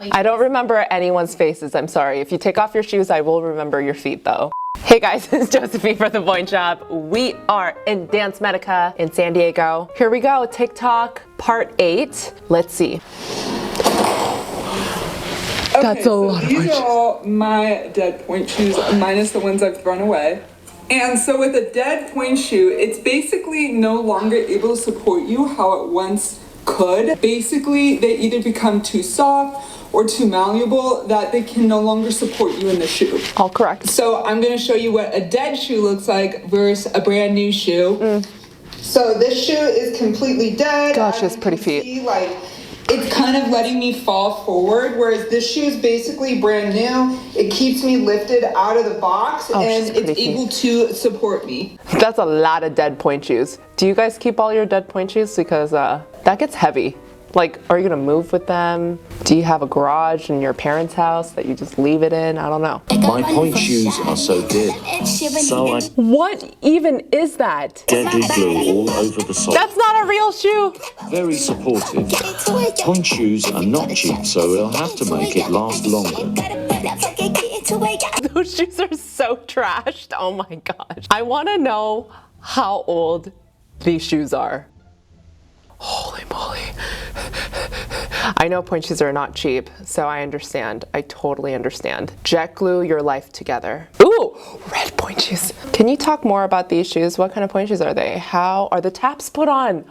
I don't remember anyone's faces, I'm sorry. If you take off your shoes, I will remember your feet though. Hey guys, it's Josephine for the Pointe shop. We are in Dance Medica in San Diego. Here we go, TikTok part 8. Let's see. Okay, That's a lot of these are all my dead Pointe shoes, minus the ones I've thrown away. And so with a dead Pointe shoe, it's basically no longer able to support you how it once could. Basically, they either become too soft or too malleable that they can no longer support you in the shoe. All correct. So I'm gonna show you what a dead shoe looks like versus a brand new shoe. So this shoe is completely dead. Gosh, it's pretty feet. See, like, it's kind of letting me fall forward, whereas this shoe is basically brand new. It keeps me lifted out of the box and it's able to support me. That's a lot of dead Pointe shoes. Do you guys keep all your dead Pointe shoes? Because that gets heavy. Like, are you gonna move with them? Do you have a garage in your parents' house that you just leave it in? I don't know. My Pointe shoes are so good. So I What even is that? deadly glue all over the sole. That's not a real shoe. Very supportive. Pointe shoes are not cheap, so we'll have to make it last longer. Those shoes are so trashed. Oh my gosh. I wanna know how old these shoes are. Holy moly. I know Pointe shoes are not cheap, so I understand. I totally understand. Jet glue your life together. Ooh, red Pointe shoes. Can you talk more about these shoes? What kind of Pointe shoes are they? How are the taps put on?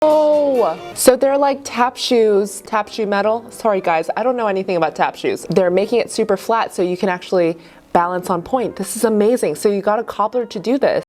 Oh, so they're like tap shoes, tap shoe metal. Sorry guys, I don't know anything about tap shoes. They're making it super flat so you can actually balance on point. This is amazing. So you got a cobbler to do this.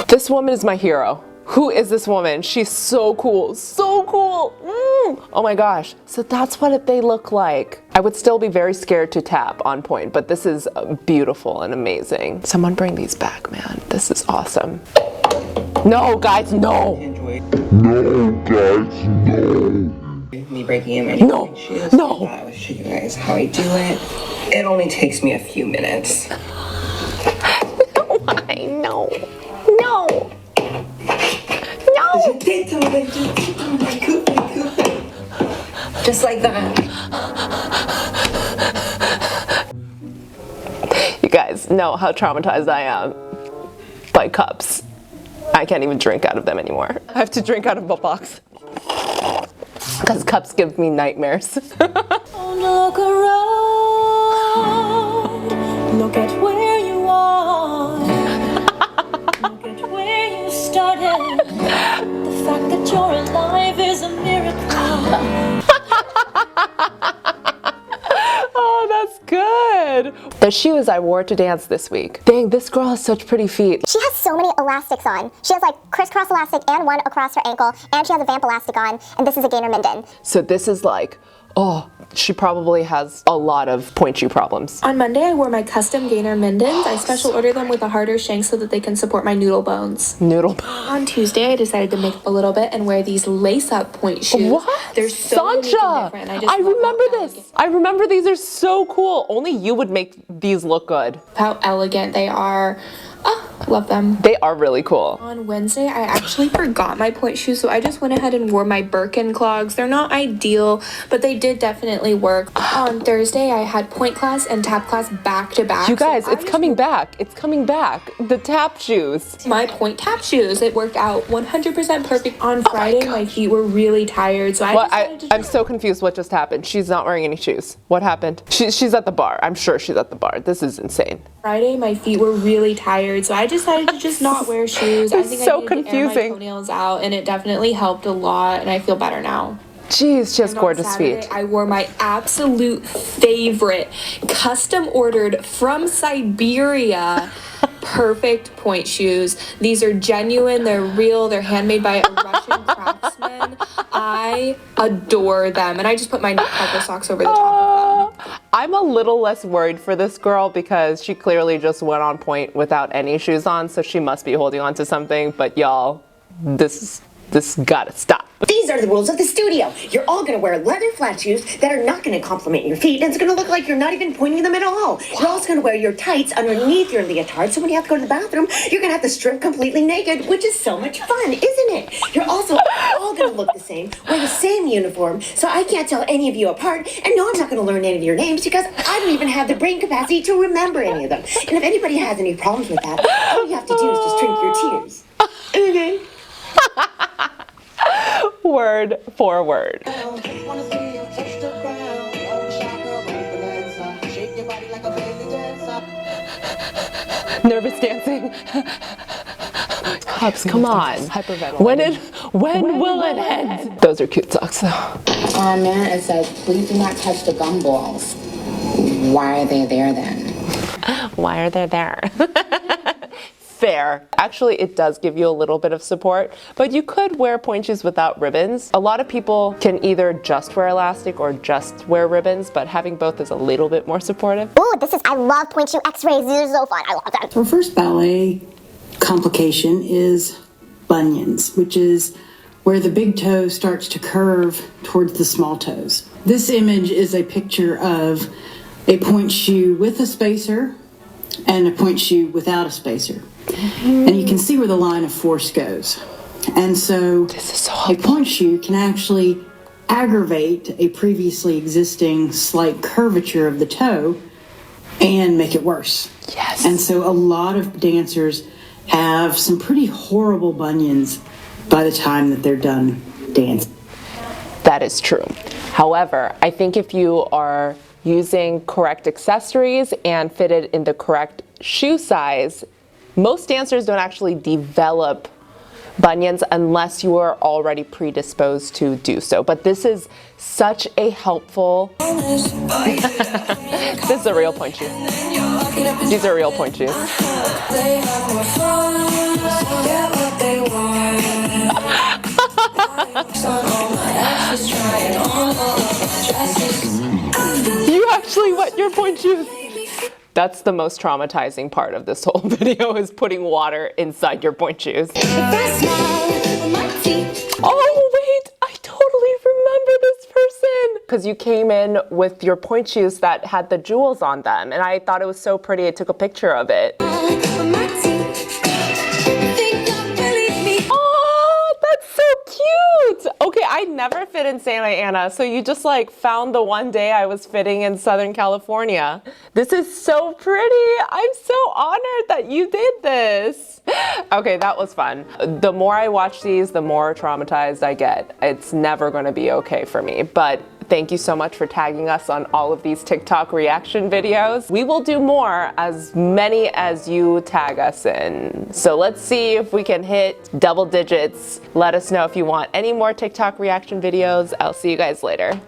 This woman is my hero. Who is this woman? She's so cool, so cool. Oh my gosh. So that's what they look like. I would still be very scared to tap on Pointe, but this is beautiful and amazing. Someone bring these back, man. This is awesome. No, guys, no. No, guys, no. Me breaking in my No, shoes. no. I will show you guys how I do it. It only takes me a few minutes. Why? No. No. No. Just like that. You guys know how traumatized I am by cups. I can't even drink out of them anymore. I have to drink out of a box because cups give me nightmares. Look around, look at where you are, look at where you started. The fact that you're alive is a miracle. Oh, that's good. The shoes I wore to dance this week. Dang, this girl has such pretty feet. She has so many elastics on. She has like crisscross elastic and one across her ankle, and she has a vamp elastic on, and this is a gainer minden. So this is like, oh, she probably has a lot of Pointe shoe problems. On Monday, I wore my custom gainer mindens. I special ordered them with a harder shank so that they can support my noodle bones. Noodle. On Tuesday, I decided to make up a little bit and wear these lace-up Pointe shoes. What? They're so unique and different. I remember this. I remember these are so cool. Only you would make these look good. How elegant they are. Oh, love them. They are really cool. On Wednesday, I actually forgot my Pointe shoes, so I just went ahead and wore my Birkin clogs. They're not ideal, but they did definitely work. On Thursday, I had Pointe class and tap class back to back. You guys, it's coming back. It's coming back. The tap shoes. My Pointe tap shoes. It worked out 100% perfect. On Friday, my feet were really tired, so I'm so confused what just happened. She's not wearing any shoes. What happened? She's at the bar. I'm sure she's at the bar. This is insane. Friday, my feet were really tired, so I just decided to just not wear shoes. I It's think so I needed to air confusing. my toenails out, and it definitely helped a lot, and I feel better now. Jeez, she has And on gorgeous Saturday, feet. I wore my absolute favorite, custom ordered from Siberia, perfect point shoes. These are genuine, they're real, they're handmade by a Russian craftsman. I adore them, and I just put my nutcracker socks over the top of them. I'm a little less worried for this girl because she clearly just went on Pointe without any shoes on, so she must be holding on to something. But y'all, this gotta stop. These are the rules of the studio. You're all going to wear leather flat shoes that are not going to complement your feet, and it's going to look like you're not even pointing them at all. You're also going to wear your tights underneath your leotard, so when you have to go to the bathroom, you're going to have to strip completely naked, which is so much fun, isn't it? You're also all going to look the same, wear the same uniform, so I can't tell any of you apart, and no, I'm not going to learn any of your names because I don't even have the brain capacity to remember any of them. And if anybody has any problems with that, all you have to do is just drink your tears. Okay? Word for word. Nervous dancing. Pops, come on. When will it end? Those are cute socks though. Oh man, it says, please do not touch the gumballs. Why are they there then? Why are they there? Fair. Actually, it does give you a little bit of support, but you could wear point shoes without ribbons. A lot of people can either just wear elastic or just wear ribbons, but having both is a little bit more supportive. Ooh, I love point shoe x-rays. These are so fun. I love them. Our first ballet complication is bunions, which is where the big toe starts to curve towards the small toes. This image is a picture of a point shoe with a spacer and a point shoe without a spacer. And you can see where the line of force goes. And so a point shoe can actually aggravate a previously existing slight curvature of the toe and make it worse. Yes. And so a lot of dancers have some pretty horrible bunions by the time that they're done dancing. That is true. However, I think if you are using correct accessories and fitted in the correct shoe size, most dancers don't actually develop bunions unless you are already predisposed to do so. But this is such a helpful... This is a real point shoe. These are real point shoes. You actually wet your point shoes. That's the most traumatizing part of this whole video, is putting water inside your point shoes. Oh wait, I totally remember this person. Because you came in with your point shoes that had the jewels on them, and I thought it was so pretty, I took a picture of it. Cute. Okay, I never fit in Santa Ana, so you just like found the one day I was fitting in Southern California. This is so pretty. I'm so honored that you did this. Okay, that was fun. The more I watch these, the more traumatized I get. It's never going to be okay for me, but thank you so much for tagging us on all of these TikTok reaction videos. We will do more, as many as you tag us in. So let's see if we can hit double digits. Let us know if you want any more TikTok reaction videos. I'll see you guys later.